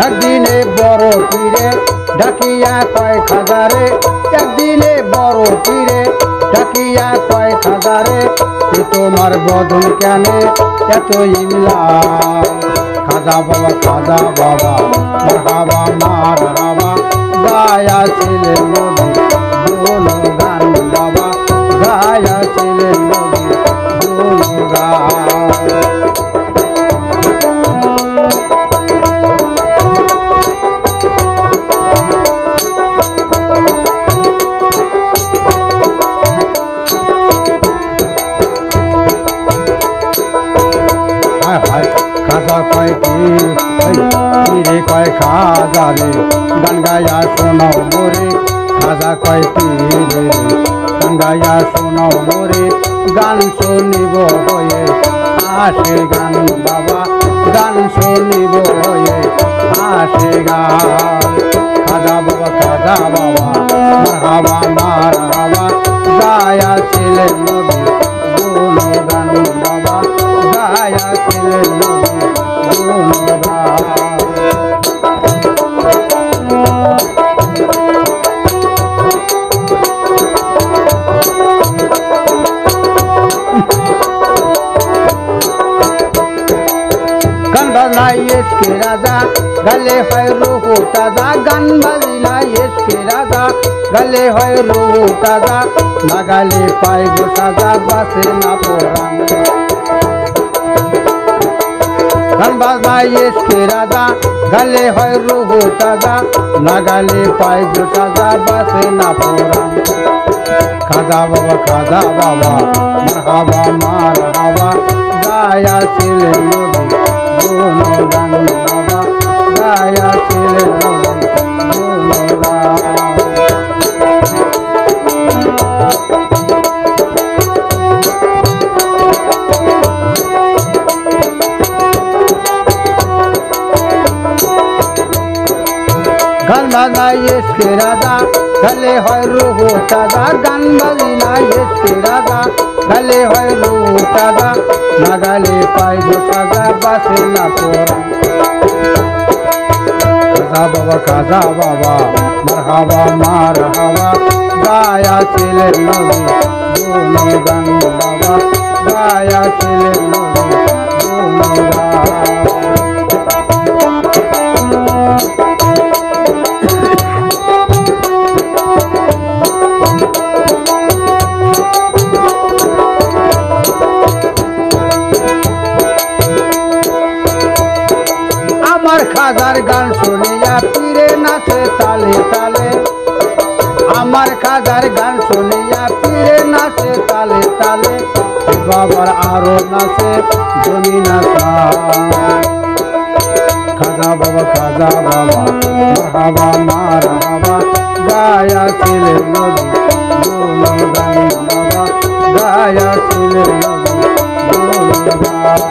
একদিনে বড় পীরে ডাকিয়া কয় খাজারে, একদিনে বড় পীরে ডাকিয়া কয় খাজারে, এ তোমার বদন কেনে এত ইমলা? খাজা বাবা মারহাবা মারহাবা গায়া ছিলেন নবী গুণগান বাবা, গায়া ছিলেন নবী গুণগান। খাজা কয় পীরে কয় খাজারে গান গায়া শোনাও মোরে, খাজা কয় পীরে গান গায়া শোনাও মোরে, গান শুনিব হয়ে আসে গান বাবা, গান শুনিব হয়ে আসে গান। খাজা বাবা মারহাবা মারহাবা গায়া ছিলেন নবী গুণগান বাবা, গায়া ছিলেন নবী গুণগান। গান বাজনা এসকে রাজা গলে হয় রুহু তাজা, গান বাজনা এসকে রাজা গলে হয় রুহু তাজা, না গালে পাই গো সাজা বাসে না পোড়ান। গান বাজনা এসকে রাজা গলে হয় রুহু তাজা, না গালে পাই গো সাজা বাসে না পোড়ান। খাজা বাবা মারহাবা মারহাবা গায়া ছিলেন নবী গুণগান বাবা, গায়া ছিলেন নবী গুণগান। গান বাজনা এসকে রাজা গলে হয় রুহু তাজা, গান বাজনা এসকে রাজা গলে হয় রুহু তাজা, না গালে পাই গো সাজা বাসে না পোড়ান। খাজা বাবা মারহাবা মারহাবা গায়া ছিলেন নবী গুণগান বাবা, গায়া ছিলেন নবী গুণগান। আমার খাজার গান শুনিয়া পীরে নাচে তালে তালে, আমার খাজার গান শুনিয়া পীরে নাচে তালে তালে, বাবার আরো নাচে জমি নাচা। খাজা বাবা মারহাবা মারহাবা গায়া ছিলেন নবী গুণগান বাবা, গায়া ছিলেন নবী গুণগান।